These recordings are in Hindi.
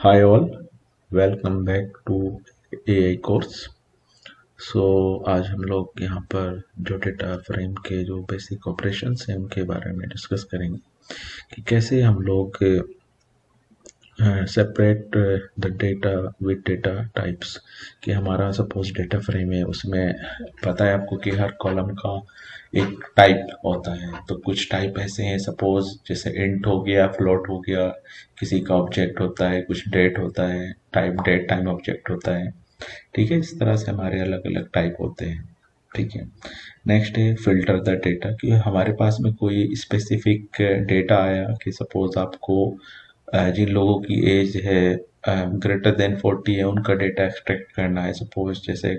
Hi all, welcome back to AI course. आज हम लोग यहाँ पर जो डेटा फ्रेम के जो बेसिक ऑपरेशंस हैं उनके बारे में डिस्कस करेंगे कि कैसे हम लोग separate the data with data types. कि हमारा सपोज डेटा फ्रेम है, उसमें पता है आपको कि हर कॉलम का एक टाइप होता है। तो कुछ टाइप ऐसे हैं, सपोज जैसे इंट हो गया, फ्लोट हो गया, किसी का ऑब्जेक्ट होता है, कुछ डेट होता है, टाइप डेट टाइम ऑब्जेक्ट होता है। ठीक है, इस तरह से हमारे अलग अलग टाइप होते हैं। ठीक है, नेक्स्ट है फिल्टर द डेटा। कि हमारे पास में कोई स्पेसिफिक डेटा आया कि सपोज आपको जिन लोगों की एज है ग्रेटर देन 40 है, उनका डेटा एक्सट्रैक्ट करना है। सपोज जैसे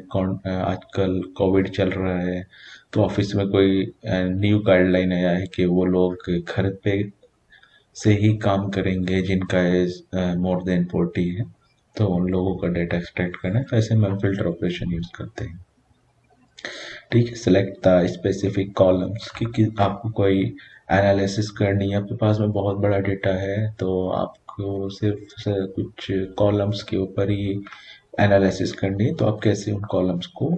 आजकल कोविड चल रहा है, तो ऑफिस में कोई न्यू गाइडलाइन आया है कि वो लोग घर पे से ही काम करेंगे जिनका एज मोर देन 40 है। तो उन लोगों का डेटा एक्सट्रैक्ट करना है, तो ऐसे में हम फिल्टर ऑपरेशन यूज करते हैं। ठीक है, सेलेक्ट द स्पेसिफिक कॉलम्स। कि आपको कोई एनालिसिस करनी है, आपके पास में बहुत बड़ा डेटा है, तो आपको सिर्फ से कुछ कॉलम्स के ऊपर ही एनालिसिस करनी है, तो आप कैसे उन कॉलम्स को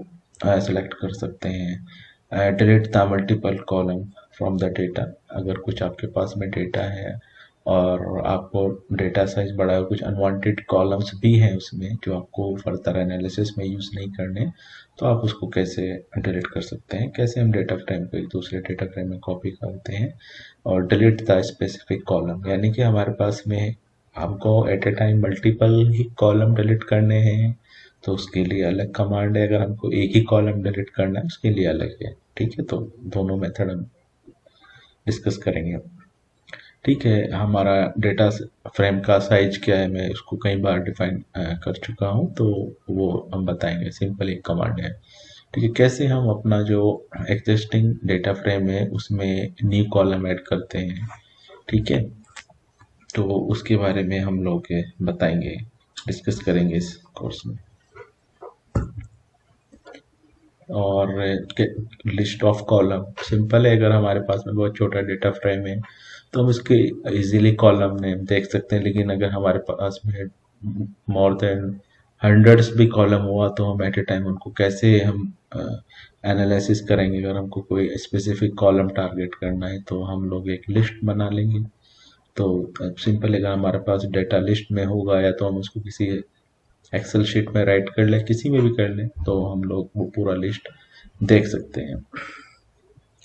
सेलेक्ट कर सकते हैं। Delete the multiple column from the data. अगर कुछ आपके पास में डेटा है और आपको डेटा साइज बड़ा है, कुछ अनवांटेड कॉलम्स भी हैं उसमें जो आपको फर्दर एनालिसिस में यूज़ नहीं करने, तो आप उसको कैसे डिलीट कर सकते हैं। कैसे हम डेटा फ्रेम को एक दूसरे डेटा फ्रेम में कॉपी करते हैं। और डिलीट द स्पेसिफिक कॉलम, यानी कि हमारे पास में हमको एट ए टाइम मल्टीपल ही कॉलम डिलीट करने हैं, तो उसके लिए अलग कमांड है। अगर हमको एक ही कॉलम डिलीट करना है, उसके लिए अलग है। ठीक है, तो दोनों मेथड हम डिस्कस करेंगे। ठीक है, हमारा डेटा फ्रेम का साइज क्या है, मैं उसको कई बार डिफाइन कर चुका हूँ, तो वो हम बताएंगे। सिंपल एक कमांड है। ठीक है, कैसे हम अपना जो एग्जिस्टिंग डेटा फ्रेम है उसमें न्यू कॉलम ऐड करते हैं। ठीक है, तो उसके बारे में हम लोग बताएंगे, डिस्कस करेंगे इस कोर्स में। और लिस्ट ऑफ कॉलम सिंपल है। अगर हमारे पास में बहुत छोटा डेटा फ्रेम है तो हम इसके इजीली कॉलम नेम देख सकते हैं, लेकिन अगर हमारे पास में मोर देन हंड्रेड्स भी कॉलम हुआ, तो हम एट ए टाइम उनको कैसे हम एनालिसिस करेंगे। अगर हमको कोई स्पेसिफिक कॉलम टारगेट करना है, तो हम लोग एक लिस्ट बना लेंगे। तो सिंपल, अगर हमारे पास डेटा लिस्ट में होगा, या तो हम उसको किसी एक्सेल शीट में राइट कर लें, किसी में भी कर लें, तो हम लोग वो पूरा लिस्ट देख सकते हैं।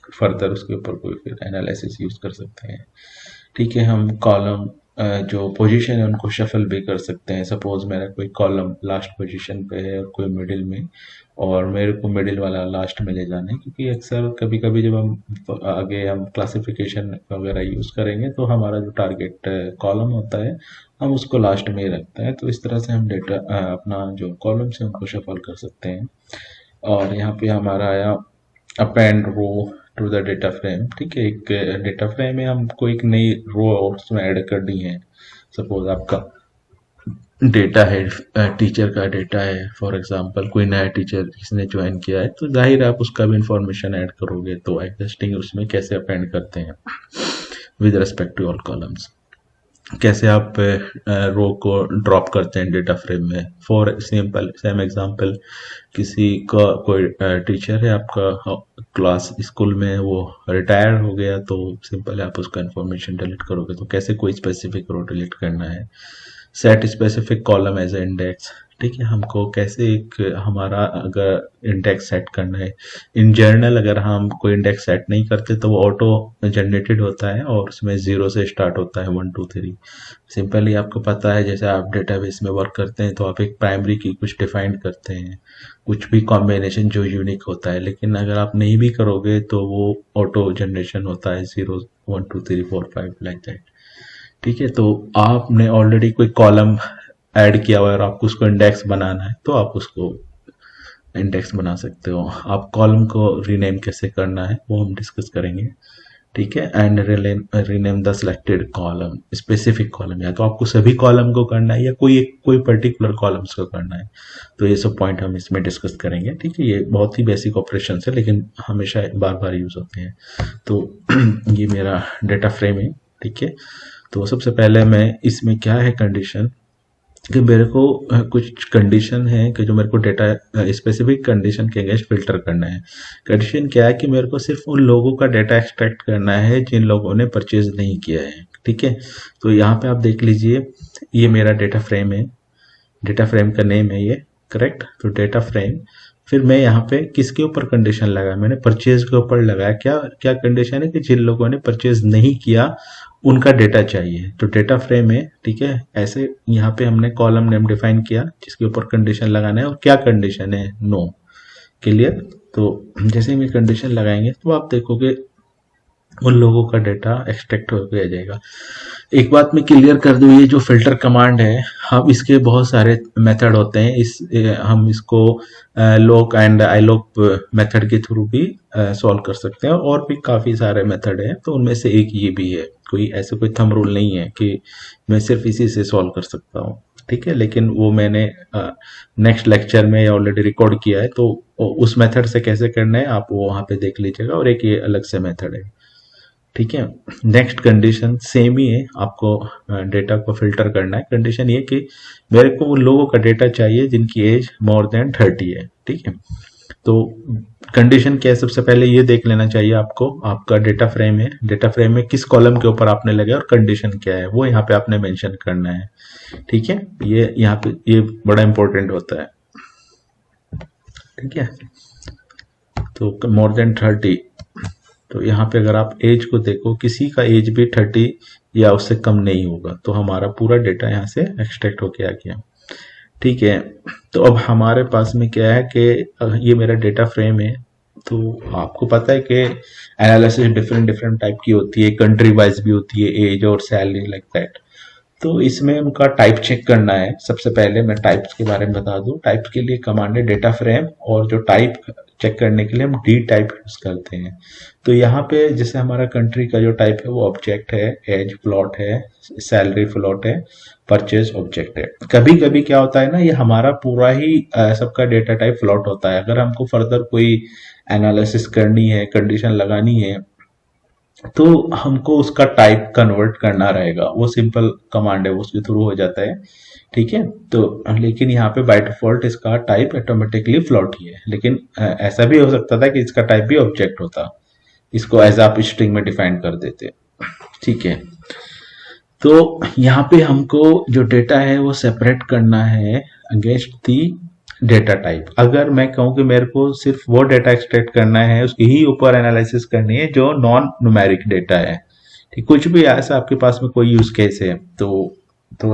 फर्दर उसके ऊपर कोई फिर एनालिसिस यूज कर सकते हैं। ठीक है, हम कॉलम जो पोजीशन है उनको शफल भी कर सकते हैं। सपोज मेरा कोई कॉलम लास्ट पोजीशन पे है और कोई मिडिल में, और मेरे को मिडिल वाला लास्ट में ले जाना है, क्योंकि अक्सर कभी कभी जब हम आगे हम क्लासिफिकेशन वगैरह यूज करेंगे, तो हमारा जो टारगेट कॉलम होता है हम उसको लास्ट में ही रखते हैं। तो इस तरह से हम डेटा अपना जो कॉलम्स है उनको शफल कर सकते हैं। और यहाँ पे हमारा आया append row to the data frame. ठीक है, एक डेटा फ्रेम है, हमको एक नई रो उसमें ऐड करनी है। सपोज आपका डेटा है, टीचर का डेटा है, फॉर एग्जांपल कोई नया टीचर जिसने ज्वाइन किया है, तो जाहिर है आप उसका भी इंफॉर्मेशन ऐड करोगे। तो एग्जिस्टिंग उसमें कैसे अपेंड करते हैं with respect to all columns. कैसे आप रो को ड्रॉप करते हैं डेटा फ्रेम में। फॉर सिंपल सेम एग्जांपल, किसी का कोई टीचर है आपका क्लास स्कूल में, वो रिटायर हो गया, तो सिंपल है आप उसका इन्फॉर्मेशन डिलीट करोगे। तो कैसे कोई स्पेसिफिक रो डिलीट करना है। Set specific column as a index. ठीक है, हमको कैसे एक हमारा अगर इंडेक्स सेट करना है। इन जनरल अगर हम कोई इंडेक्स सेट नहीं करते, तो वो ऑटो जनरेटेड होता है और उसमें जीरो से स्टार्ट होता है, 1 2 3। सिंपली आपको पता है, जैसे आप डेटाबेस में वर्क करते हैं, तो आप एक प्राइमरी की कुछ डिफाइन करते हैं, कुछ भी कॉम्बिनेशन जो यूनिक होता है। लेकिन अगर आप नहीं भी करोगे, तो वो ऑटो जनरेशन होता है, 0 1 2 3 4 5 लाइक दैट। ठीक है, तो आपने ऑलरेडी कोई कॉलम ऐड किया हुआ है और आपको उसको इंडेक्स बनाना है, तो आप उसको इंडेक्स बना सकते हो। आप कॉलम को रीनेम कैसे करना है वो हम डिस्कस करेंगे। ठीक है, and rename the selected column specific column, या तो आपको सभी कॉलम को करना है या कोई पर्टिकुलर कॉलम्स को करना है। तो ये सब पॉइंट हम इसमें डिस्कस करेंगे। ठीक है, ये बहुत ही बेसिक ऑपरेशन है, लेकिन हमेशा बार बार यूज होते हैं। तो ये मेरा डेटा फ्रेम है। ठीक है, तो सबसे पहले मैं इसमें क्या है कंडीशन, कि मेरे को कुछ कंडीशन है कि जो मेरे को डेटा स्पेसिफिक कंडीशन के अगेंस्ट फिल्टर करना है। कंडीशन क्या है कि मेरे को सिर्फ उन लोगों का डेटा एक्सट्रैक्ट करना है जिन लोगों ने परचेज नहीं किया है। ठीक है, तो यहाँ पे आप देख लीजिए, ये मेरा डेटा फ्रेम है, डेटा फ्रेम का नेम है ये, करेक्ट। तो डेटा फ्रेम, फिर मैं यहाँ पे किसके ऊपर कंडीशन लगाया, मैंने परचेज के ऊपर लगाया। क्या क्या कंडीशन है कि जिन लोगों ने परचेज नहीं किया उनका डेटा चाहिए। तो डेटा फ्रेम है, ठीक है। ऐसे यहाँ पे हमने कॉलम नेम डिफाइन किया जिसके ऊपर कंडीशन लगाना है, और क्या कंडीशन है, नो, क्लियर। तो जैसे हम ये कंडीशन लगाएंगे तो आप देखोगे उन लोगों का डेटा एक्सट्रैक्ट होकर आ जाएगा। एक बात मैं क्लियर कर दूं, ये जो फिल्टर कमांड है, हम इसके बहुत सारे मेथड होते हैं। हम इसको लोक एंड आईलोक मेथड के थ्रू भी सॉल्व कर सकते हैं, और भी काफ़ी सारे मेथड हैं। तो उनमें से एक ये भी है। कोई ऐसे कोई थंब रूल नहीं है कि मैं सिर्फ इसी से सॉल्व कर सकता हूँ, ठीक है। लेकिन वो मैंने नेक्स्ट लेक्चर में ऑलरेडी रिकॉर्ड किया है, तो उस मेथड से कैसे करना है आप वो वहाँ पे देख लीजिएगा, और एक ये अलग से मेथड है, ठीक है। नेक्स्ट कंडीशन सेम ही है, आपको डेटा को फिल्टर करना है। कंडीशन ये कि मेरे को उन लोगों का डेटा चाहिए जिनकी एज मोर देन 30 है, ठीक है। तो कंडीशन क्या है, सबसे पहले ये देख लेना चाहिए आपको, आपका डेटा फ्रेम है, डेटा फ्रेम में किस कॉलम के ऊपर आपने लगाया और कंडीशन क्या है वो यहाँ पे आपने मेंशन करना है, ठीक है। ये यहाँ पे ये बड़ा इंपॉर्टेंट होता है, ठीक है। तो मोर देन 30, तो यहाँ पे अगर आप एज को देखो, किसी का एज भी 30 या उससे कम नहीं होगा, तो हमारा पूरा डेटा यहाँ से एक्सट्रैक्ट होके आ गया, ठीक है। तो अब हमारे पास में क्या है कि ये मेरा डेटा फ्रेम है। तो आपको पता है कि एनालिसिस डिफरेंट डिफरेंट टाइप की होती है, कंट्री वाइज भी होती है, एज और सैलरी लाइक दैट। तो इसमें उनका टाइप चेक करना है। सबसे पहले मैं टाइप्स के बारे में बता दूं। टाइप्स के लिए कमांड है डेटा फ्रेम, और जो टाइप चेक करने के लिए हम डी टाइप यूज करते हैं। तो यहाँ पे जैसे हमारा कंट्री का जो टाइप है वो ऑब्जेक्ट है, एज फ्लोट है, सैलरी फ्लोट है, परचेज ऑब्जेक्ट है। कभी कभी क्या होता है ना, ये हमारा पूरा ही सबका डेटा टाइप फ्लोट होता है। अगर हमको फर्दर कोई एनालिसिस करनी है, कंडीशन लगानी है, तो हमको उसका टाइप कन्वर्ट करना रहेगा। वो सिंपल कमांड है, उसके थ्रू हो जाता है, ठीक है। तो लेकिन यहाँ पे बाय डिफॉल्ट इसका टाइप ऑटोमेटिकली फ्लोट ही है। लेकिन ऐसा भी हो सकता था कि इसका टाइप भी ऑब्जेक्ट होता, इसको एज आप स्ट्रिंग में डिफाइन कर देते, ठीक है। तो यहाँ पे हमको जो डेटा है वो सेपरेट करना है अगेंस्ट दी डेटा टाइप। अगर मैं कहूँ कि मेरे को सिर्फ वो डेटा एक्सट्रैक्ट करना है, उसके ही ऊपर एनालिसिस करनी है जो नॉन न्यूमेरिक डेटा है, ठीक, कुछ भी ऐसा आपके पास में कोई यूज केस है, तो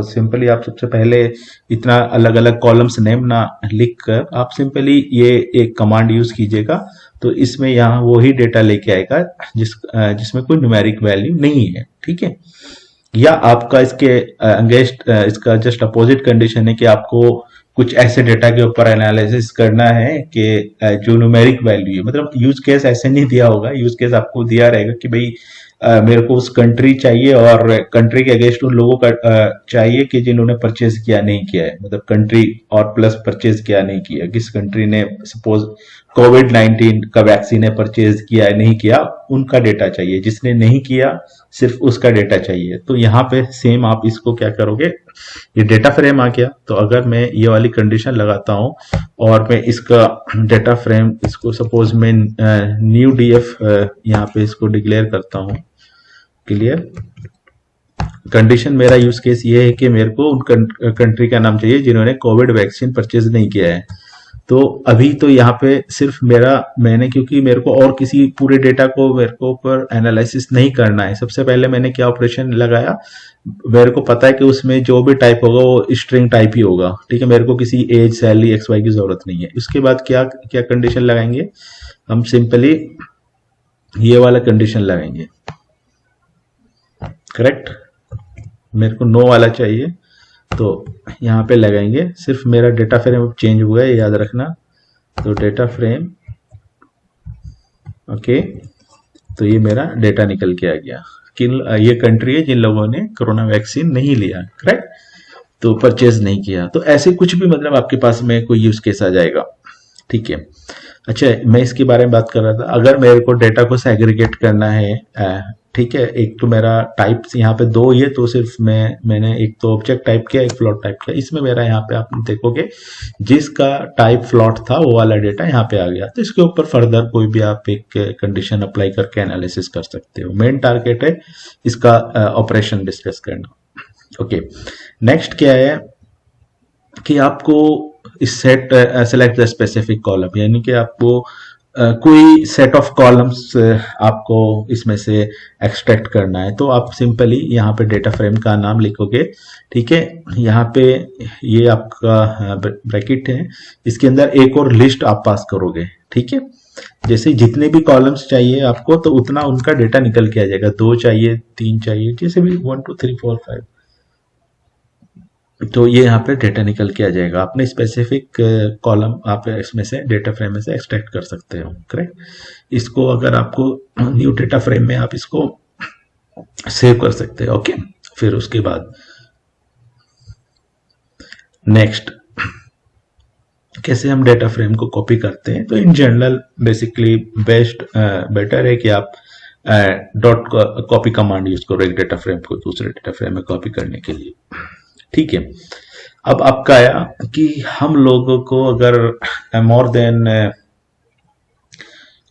सिंपली आप सबसे पहले इतना अलग अलग कॉलम्स नेम ना लिख कर आप सिंपली ये एक कमांड यूज कीजिएगा। तो इसमें यहाँ वो ही डेटा लेके आएगा जिसमें कोई न्यूमेरिक वैल्यू नहीं है, ठीक है। या आपका इसके अगेंस्ट इसका जस्ट अपोजिट कंडीशन है कि आपको कुछ ऐसे डेटा के ऊपर एनालिसिस करना है कि जो न्यूमेरिक वैल्यू है, मतलब यूज केस ऐसे नहीं दिया होगा, यूज केस आपको दिया रहेगा कि भाई मेरे को उस कंट्री चाहिए, और कंट्री के अगेंस्ट उन लोगों का चाहिए कि जिन्होंने परचेज किया नहीं किया है, मतलब कंट्री और प्लस परचेज किया नहीं किया। किस कंट्री ने सपोज कोविड-19 का वैक्सीन है परचेज किया है नहीं किया, उनका डेटा चाहिए। जिसने नहीं किया सिर्फ उसका डेटा चाहिए। तो यहाँ पे सेम आप इसको क्या करोगे, ये डेटा फ्रेम आ गया। तो अगर मैं ये वाली कंडीशन लगाता हूँ और मैं इसका डेटा फ्रेम, इसको सपोज मैं न्यू डीएफ यहाँ पे इसको डिक्लेयर करता हूँ, क्लियर। कंडीशन मेरा यूज केस ये है कि मेरे को उन कंट्री का नाम चाहिए जिन्होंने कोविड वैक्सीन परचेज नहीं किया है। तो अभी तो यहाँ पे सिर्फ मैंने क्योंकि मेरे को और किसी पूरे डेटा को मेरे को ऊपर एनालिसिस नहीं करना है, सबसे पहले मैंने क्या ऑपरेशन लगाया, मेरे को पता है कि उसमें जो भी टाइप होगा वो स्ट्रिंग टाइप ही होगा, ठीक है। मेरे को किसी एज, सैलरी, एक्स वाई की जरूरत नहीं है। उसके बाद क्या क्या कंडीशन लगाएंगे, हम सिंपली ये वाला कंडीशन लगाएंगे, करेक्ट। मेरे को नो वाला चाहिए, तो यहाँ पे लगाएंगे। सिर्फ मेरा डेटा फ्रेम चेंज हुआ है, याद रखना। तो डेटा फ्रेम, ओके, तो ये मेरा डेटा निकल के आ गया। ये कंट्री है जिन लोगों ने कोरोना वैक्सीन नहीं लिया, करेक्ट, तो परचेज नहीं किया। तो ऐसे कुछ भी मतलब आपके पास में कोई यूज केस आ जाएगा, ठीक है। अच्छा, मैं इसके बारे में बात कर रहा था, अगर मेरे को डेटा को सेग्रीगेट करना है ठीक है, एक तो मेरा टाइप यहाँ पे दो ही है, तो सिर्फ मैंने एक तो ऑब्जेक्ट टाइप किया, एक फ्लोट टाइप किया। इसमें मेरा यहाँ पे आप देखोगे जिसका टाइप फ्लोट था वो वाला डेटा यहाँ पे आ गया। तो इसके ऊपर फर्दर कोई भी आप एक कंडीशन अप्लाई करके एनालिसिस कर सकते हो। मेन टारगेट है इसका ऑपरेशन डिस्कस करना। ओके, नेक्स्ट क्या है कि आपको इस set select the specific column, यानी कि आपको कोई सेट ऑफ कॉलम्स आपको इसमें से एक्सट्रैक्ट करना है। तो आप सिंपली यहाँ पे डेटा फ्रेम का नाम लिखोगे, ठीक है। यहाँ पे ये आपका ब्रैकेट है, इसके अंदर एक और लिस्ट आप पास करोगे, ठीक है। जैसे जितने भी कॉलम्स चाहिए आपको, तो उतना उनका डेटा निकल के आ जाएगा। 2 चाहिए, 3 चाहिए, जैसे भी 1 2 3 4 5, तो ये यहाँ पे डेटा निकल के आ जाएगा। अपने स्पेसिफिक कॉलम आप इसमें से डेटा फ्रेम में से एक्सट्रैक्ट कर सकते हो, करेक्ट। इसको अगर आपको न्यू डेटा फ्रेम में आप इसको सेव कर सकते हो। ओके, फिर उसके बाद नेक्स्ट कैसे हम डेटा फ्रेम को कॉपी करते हैं। तो इन जनरल बेसिकली बेटर है कि आप डॉट कॉपी कमांड यूज करो एक डेटा फ्रेम को दूसरे डेटा फ्रेम में कॉपी करने के लिए, ठीक है। अब आपका आया कि हम लोगों को अगर मोर देन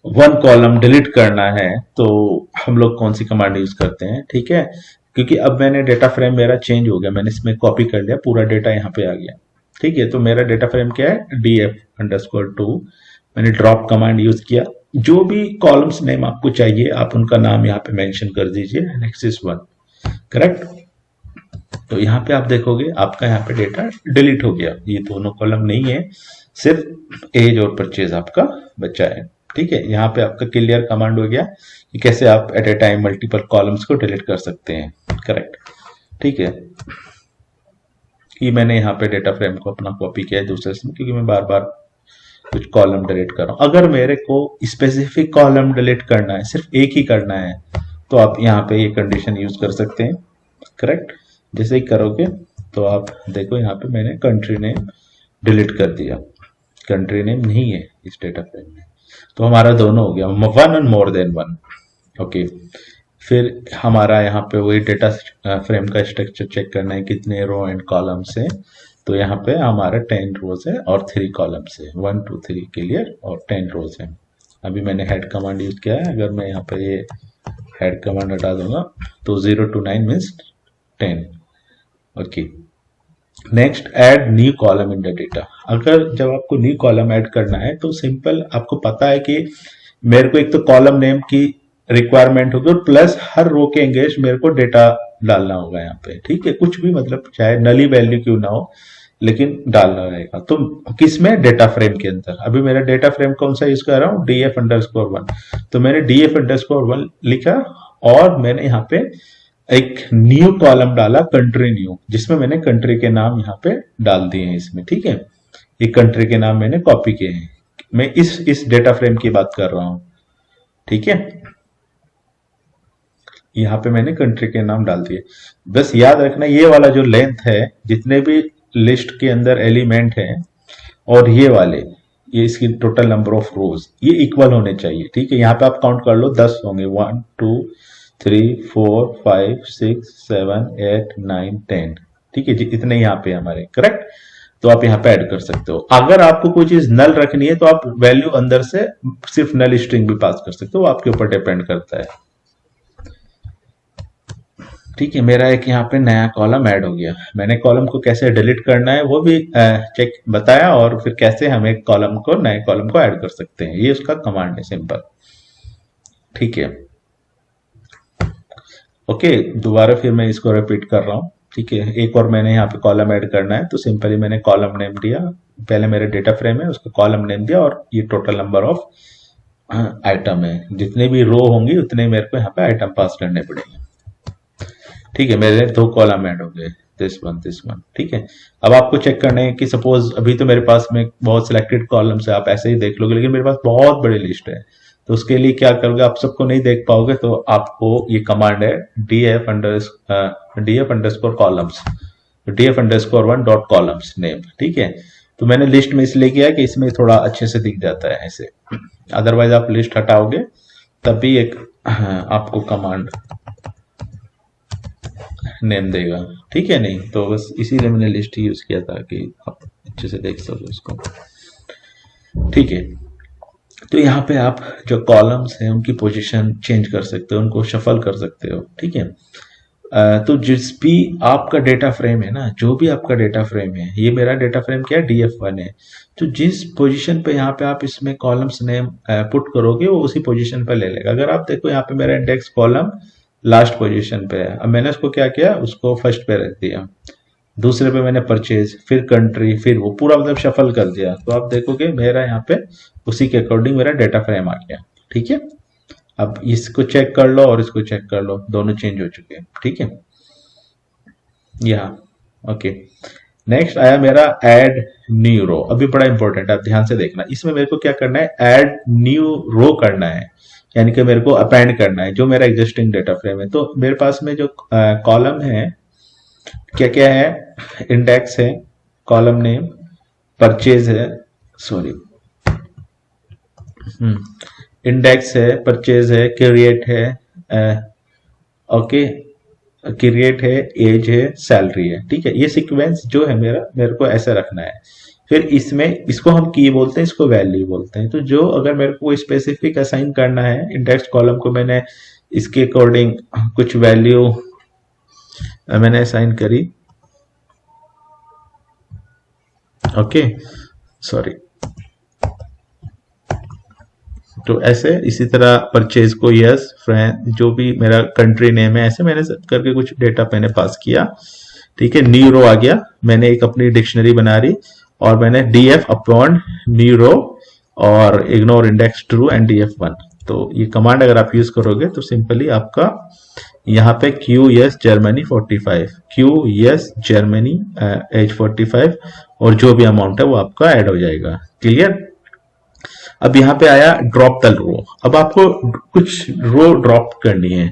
1 कॉलम डिलीट करना है तो हम लोग कौन सी कमांड यूज करते हैं, ठीक है। क्योंकि अब मैंने डेटा फ्रेम मेरा चेंज हो गया, मैंने इसमें कॉपी कर लिया, पूरा डेटा यहाँ पे आ गया, ठीक है। तो मेरा डेटा फ्रेम क्या है, df_2। मैंने ड्रॉप कमांड यूज किया। जो भी कॉलम्स नेम आपको चाहिए आप उनका नाम यहाँ पे मेंशन कर दीजिए, एनेक्सिस 1, करेक्ट। तो यहाँ पे आप देखोगे आपका यहाँ पे डेटा डिलीट हो गया, ये दोनों कॉलम नहीं है, सिर्फ एज और परचेज आपका बचा है, ठीक है। यहाँ पे आपका क्लियर कमांड हो गया कि कैसे आप at a time multiple columns को डिलीट कर सकते हैं, करेक्ट, ठीक है। कि मैंने यहाँ पे डेटा फ्रेम को अपना कॉपी किया है दूसरे से, क्योंकि मैं बार बार कुछ कॉलम डिलीट कर रहा हूँ। अगर मेरे को स्पेसिफिक कॉलम डिलीट करना है, सिर्फ एक ही करना है, तो आप यहाँ पे ये कंडीशन यूज कर सकते हैं, करेक्ट। जैसे ही करोगे तो आप देखो यहाँ पे मैंने कंट्री नेम डिलीट कर दिया, कंट्री नेम नहीं है इस डेटा फ्रेम में, तो हमारा दोनों हो गया, 1 और मोर देन 1। ओके, फिर हमारा यहाँ पे वही डेटा फ्रेम का स्ट्रक्चर चेक करना है, कितने रो एंड कॉलम्स है। तो यहाँ पे हमारा 10 रोज है और 3 कॉलम्स है, 1 2 3 क्लियर, और 10 रोज है। अभी मैंने हेड कमांड यूज किया है, अगर मैं यहाँ पे ये हेड कमांड हटा दूंगा तो 0 to 9 means 10। Okay, next add new column in the data. अगर जब आपको न्यू कॉलम ऐड करना है तो सिंपल आपको पता है कि मेरे को एक तो कॉलम नेम की रिक्वायरमेंट होगी, प्लस हर रो के एंगेज मेरे को डेटा डालना होगा यहाँ पे, ठीक है। कुछ भी मतलब चाहे नली वैल्यू क्यों ना हो, लेकिन डालना रहेगा। तो किसमें, डेटा फ्रेम के अंदर। अभी मेरा डेटा फ्रेम कौन सा यूज कर रहा हूँ, df_1। तो मैंने df_1 लिखा और मैंने यहाँ पे एक न्यू कॉलम डाला, कंट्री न्यू, जिसमें मैंने कंट्री के नाम यहाँ पे डाल दिए हैं इसमें, ठीक है। ये कंट्री के नाम मैंने कॉपी किए हैं, मैं इस डेटा फ्रेम की बात कर रहा हूं, ठीक है। यहाँ पे मैंने कंट्री के नाम डाल दिए। बस याद रखना ये वाला जो लेंथ है, जितने भी लिस्ट के अंदर एलिमेंट है, और ये वाले, ये इसकी टोटल नंबर ऑफ रोज, ये इक्वल होने चाहिए, ठीक है। यहाँ पे आप काउंट कर लो, 10 होंगे, 1 2 3 4 5 6 7 8 9 10, ठीक है जी, इतने यहाँ पे हमारे, करेक्ट। तो आप यहाँ पे ऐड कर सकते हो। अगर आपको कोई चीज नल रखनी है तो आप वैल्यू अंदर से सिर्फ नल स्ट्रिंग भी पास कर सकते हो, आपके ऊपर डिपेंड करता है, ठीक है। मेरा एक यहाँ पे नया कॉलम ऐड हो गया। मैंने कॉलम को कैसे डिलीट करना है वो भी चेक बताया, और फिर कैसे हम एक कॉलम को, नए कॉलम को ऐड कर सकते हैं, ये उसका कमांड है, सिंपल, ठीक है। ओके, दोबारा फिर मैं इसको रिपीट कर रहा हूँ, ठीक है। एक और मैंने यहाँ पे कॉलम ऐड करना है, तो सिंपली मैंने कॉलम नेम दिया, पहले मेरे डेटा फ्रेम है उसका कॉलम नेम दिया, और ये टोटल नंबर ऑफ आइटम है, जितने भी रो होंगी उतने मेरे को यहाँ पे आइटम पास करने पड़ेंगे, ठीक है। मेरे 2 कॉलम ऐड हो गए, दिस वन, ठीक है। अब आपको चेक करना है कि सपोज अभी तो मेरे पास में बहुत सिलेक्टेड कॉलम्स है, आप ऐसे ही देख लोगे, लेकिन मेरे पास बहुत बड़ी लिस्ट है, तो उसके लिए क्या करोगे, आप सबको नहीं देख पाओगे, तो आपको ये कमांड है df_columns, df_1 dot columns name, ठीक है। तो मैंने लिस्ट में इसलिए किया कि इसमें थोड़ा अच्छे से दिख जाता है ऐसे, अदरवाइज आप लिस्ट हटाओगे तभी एक आपको कमांड नेम देगा, ठीक है। नहीं तो बस इसीलिए मैंने लिस्ट यूज किया था कि आप अच्छे से देख सको इसको, ठीक है। तो यहाँ पे आप जो कॉलम्स हैं उनकी पोजीशन चेंज कर सकते हो, उनको शफल कर सकते हो, ठीक है। तो जिस भी आपका डेटा फ्रेम है ना, जो भी आपका डेटा फ्रेम है, ये मेरा डेटा फ्रेम क्या है, DF1 है। तो जिस पोजीशन पे यहाँ पे आप इसमें कॉलम्स नेम पुट करोगे वो उसी पोजीशन पे ले लेगा। अगर आप देखो यहाँ पे मेरा इंडेक्स कॉलम लास्ट पोजीशन पे है, अब मैंने उसको क्या किया, उसको फर्स्ट पे रख दिया। दूसरे पे मैंने परचेज, फिर कंट्री, फिर वो पूरा मतलब शफल कर दिया। तो आप देखोगे मेरा यहाँ पे उसी के अकॉर्डिंग मेरा डेटा फ्रेम आ गया, ठीक है। अब इसको चेक कर लो और इसको चेक कर लो, दोनों चेंज हो चुके हैं, ठीक है। यहाँ ओके। नेक्स्ट आया मेरा ऐड न्यू रो। अभी बड़ा इंपॉर्टेंट है, आप ध्यान से देखना। इसमें मेरे को क्या करना है, ऐड न्यू रो करना है, यानी कि मेरे को अपेंड करना है जो मेरा एग्जिस्टिंग डेटा फ्रेम है। तो मेरे पास में जो कॉलम है क्या क्या है, इंडेक्स है, कॉलम नेम, परचेज है, सॉरी इंडेक्स है, परचेज है, क्रिएट है, ओके, क्रिएट है, एज है, सैलरी है, ठीक है। ये सीक्वेंस जो है मेरा, मेरे को ऐसे रखना है। फिर इसमें इसको हम की बोलते हैं, इसको वैल्यू बोलते हैं। तो जो अगर मेरे को स्पेसिफिक असाइन करना है इंडेक्स कॉलम को, मैंने इसके अकॉर्डिंग कुछ वैल्यू मैंने असाइन करी, ओके, सॉरी। तो ऐसे इसी तरह परचेज को यस, फ्रेंड, जो भी मेरा कंट्री नेम है, ऐसे मैंने सब करके कुछ डेटा मैंने पास किया, ठीक है। न्यू रो आ गया, मैंने एक अपनी डिक्शनरी बना रही और मैंने DF अपॉन न्यू रो और ignore index true and DF1। तो ये कमांड अगर आप यूज करोगे तो सिंपली आपका यहाँ पे QS Germany 45, QS Germany as 45 और जो भी अमाउंट है वो आपका ऐड हो जाएगा, क्लियर। अब यहाँ पे आया ड्रॉप द रो। अब आपको कुछ रो ड्रॉप करनी है,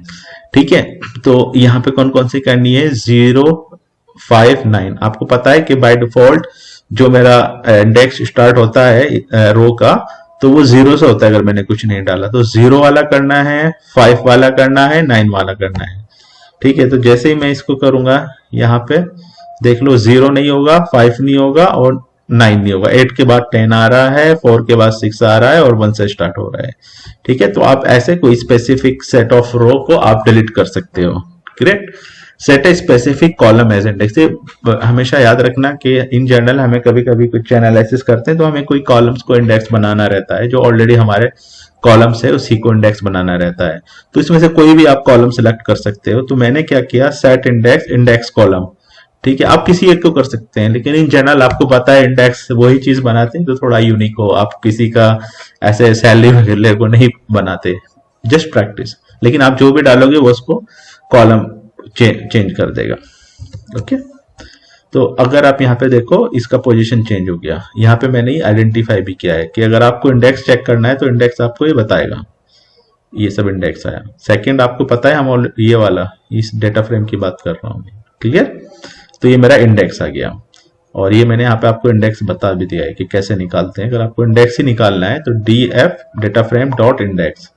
ठीक है। तो यहाँ पे कौन कौन सी करनी है, 0, 5, 9। आपको पता है कि बाय डिफॉल्ट जो मेरा इंडेक्स स्टार्ट होता है रो का, तो वो 0 से होता है अगर मैंने कुछ नहीं डाला। तो 0 वाला करना है, 5 वाला करना है, 9 वाला करना है, ठीक है। तो जैसे ही मैं इसको करूंगा यहाँ पे देख लो, 0 नहीं होगा, 5 नहीं होगा और 9 नहीं होगा। 8 के बाद 10 आ रहा है, 4 के बाद 6 आ रहा है और 1 से स्टार्ट हो रहा है, ठीक है। तो आप ऐसे कोई स्पेसिफिक सेट ऑफ रो को आप डिलीट कर सकते हो, correct. Set a specific column as index. हमेशा याद रखना कि इन जनरल हमें कभी कभी कुछ एनालिसिस करते हैं तो हमें कोई कॉलम्स को इंडेक्स बनाना रहता है, जो ऑलरेडी हमारे कॉलम्स है उसी को इंडेक्स बनाना रहता है। तो इसमें से कोई भी आप कॉलम सिलेक्ट कर सकते हो। तो मैंने क्या किया, सेट इंडेक्स इंडेक्स कॉलम, ठीक है। आप किसी एक को कर सकते हैं, लेकिन इन जनरल आपको पता है इंडेक्स वही चीज बनाते हैं जो थोड़ा यूनिक हो। आप किसी का ऐसे सैलरी वगैरह को नहीं बनाते, जस्ट प्रैक्टिस। लेकिन आप जो भी डालोगे वो उसको कॉलम चेंज कर देगा, ओके। तो अगर आप यहाँ पे देखो इसका पोजीशन चेंज हो गया। यहाँ पे मैंने आइडेंटिफाई भी किया है कि अगर आपको इंडेक्स चेक करना है तो इंडेक्स आपको ये बताएगा, ये सब इंडेक्स आया। सेकंड आपको पता है हम ये वाला इस डेटा फ्रेम की बात कर रहा हूँ, क्लियर। तो ये मेरा इंडेक्स आ गया और ये मैंने यहाँ पे आपको इंडेक्स बता भी दिया है कि कैसे निकालते हैं। अगर आपको इंडेक्स ही निकालना है तो DF data frame dot index,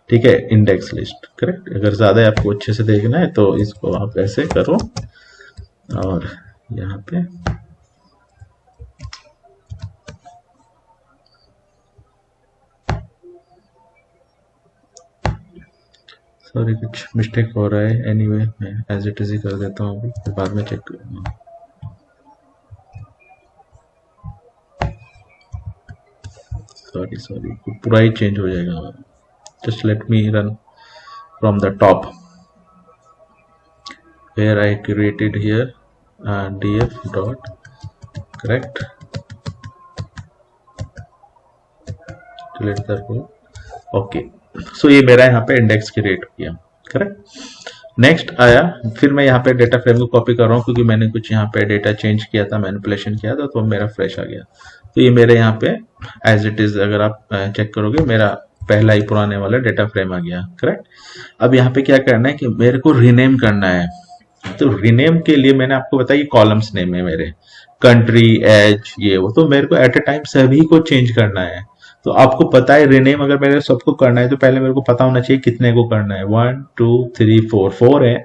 ठीक है, इंडेक्स लिस्ट, करेक्ट। अगर ज्यादा आपको अच्छे से देखना है तो इसको आप ऐसे करो और यहाँ पे सॉरी कुछ मिस्टेक हो रहा है, एनीवे मैं एज इट इज ही कर देता हूँ, अभी बाद में चेक करूंगा। सॉरी पूरा ही चेंज हो जाएगा। Just let me run from the top where I created here df dot correct delete the row, okay. So ये मेरा यहाँ पे इंडेक्स क्रिएट हो गया, करेक्ट। नेक्स्ट आया, फिर मैं यहाँ पे डेटा फ्रेम को कॉपी कर रहा हूँ क्योंकि मैंने कुछ यहाँ पे डेटा चेंज किया था, मैनिपुलेशन किया था, तो मेरा फ्रेश आ गया। तो ये मेरे यहाँ पे एज इट इज अगर आप चेक करोगे मेरा पहला ही पुराने वाला डेटा फ्रेम आ गया, करेक्ट। अब यहाँ पे क्या करना है कि मेरे को रीनेम करना है। तो रीनेम के लिए मैंने आपको बताया कॉलम्स नेम है मेरे, कंट्री, एज, ये वो। तो मेरे को एट ए टाइम सभी को चेंज करना है। तो आपको पता है रिनेम अगर मेरे सबको करना है तो पहले मेरे को पता होना चाहिए कितने को करना है, 1 2 3 4 है।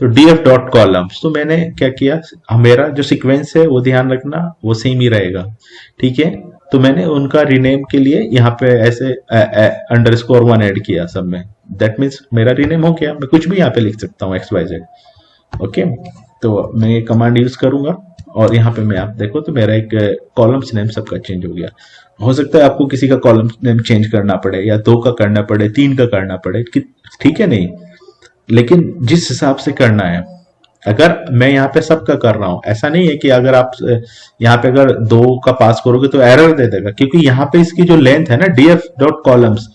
तो df डॉट कॉलम्स, तो मैंने क्या किया, मेरा जो सीक्वेंस है वो ध्यान रखना वो सेम ही रहेगा, ठीक है। तो मैंने उनका रीनेम के लिए यहाँ पे ऐसे अंडरस्कोर 1 ऐड किया सब में, दैट मीन्स मेरा रीनेम हो गया। मैं कुछ भी यहाँ पे लिख सकता हूँ XYZ, ओके। तो मैं ये कमांड यूज करूंगा और यहाँ पे मैं आप देखो तो मेरा एक कॉलम्स नेम सबका चेंज हो गया। हो सकता है आपको किसी का कॉलम नेम चेंज करना पड़े, या 2 का करना पड़े, 3 का करना पड़े, ठीक है नहीं, लेकिन जिस हिसाब से करना है। अगर मैं यहाँ पे सबका कर रहा हूं, ऐसा नहीं है कि अगर आप यहाँ पे अगर 2 का पास करोगे तो एरर दे देगा, क्योंकि यहाँ पे इसकी जो लेंथ है ना, df डॉट कॉलम्स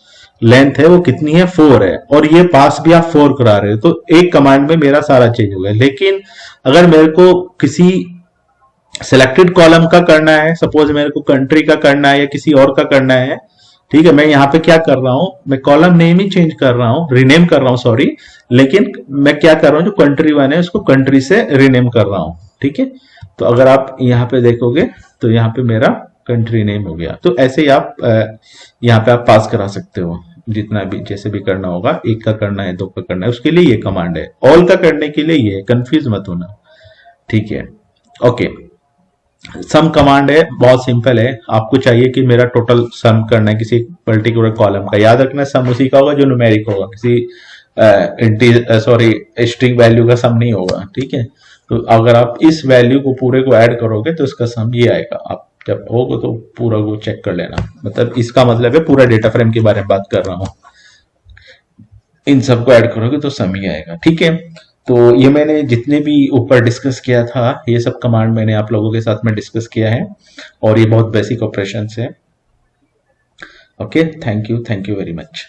लेंथ है वो कितनी है, 4 है, और ये पास भी आप 4 करा रहे हो, तो एक कमांड में मेरा सारा चेंज हो गया। लेकिन अगर मेरे को किसी सिलेक्टेड कॉलम का करना है, सपोज मेरे को कंट्री का करना है या किसी और का करना है, ठीक है, मैं यहाँ पे क्या कर रहा हूं, मैं कॉलम नेम ही चेंज कर रहा हूं, रीनेम कर रहा हूं, सॉरी। लेकिन मैं क्या कर रहा हूं, जो कंट्री वन है उसको कंट्री से रीनेम कर रहा हूं, ठीक है। तो अगर आप यहाँ पे देखोगे तो यहाँ पे मेरा कंट्री नेम हो गया। तो ऐसे ही आप यहाँ पे आप पास करा सकते हो, जितना भी जैसे भी करना होगा, 1 का करना है, 2 का करना है, उसके लिए ये कमांड है। ऑल का करने के लिए ये, कंफ्यूज मत होना, ठीक है, ओके। सम कमांड है, बहुत सिंपल है। आपको चाहिए कि मेरा टोटल सम करना है किसी पर्टिकुलर कॉलम का, याद रखना सम उसी का होगा जो न्यूमेरिक होगा, किसी सॉरी स्ट्रिंग वैल्यू का सम नहीं होगा, ठीक है। तो अगर आप इस वैल्यू को पूरे को ऐड करोगे तो इसका सम ये आएगा। आप जब होगा तो पूरा को चेक कर लेना, मतलब इसका मतलब है पूरा डेटा फ्रेम के बारे में बात कर रहा हूँ, इन सबको ऐड करोगे तो सम ही आएगा, ठीक है। तो ये मैंने जितने भी ऊपर डिस्कस किया था, ये सब कमांड मैंने आप लोगों के साथ में डिस्कस किया है, और ये बहुत बेसिक ऑपरेशन है। Okay, thank you very much.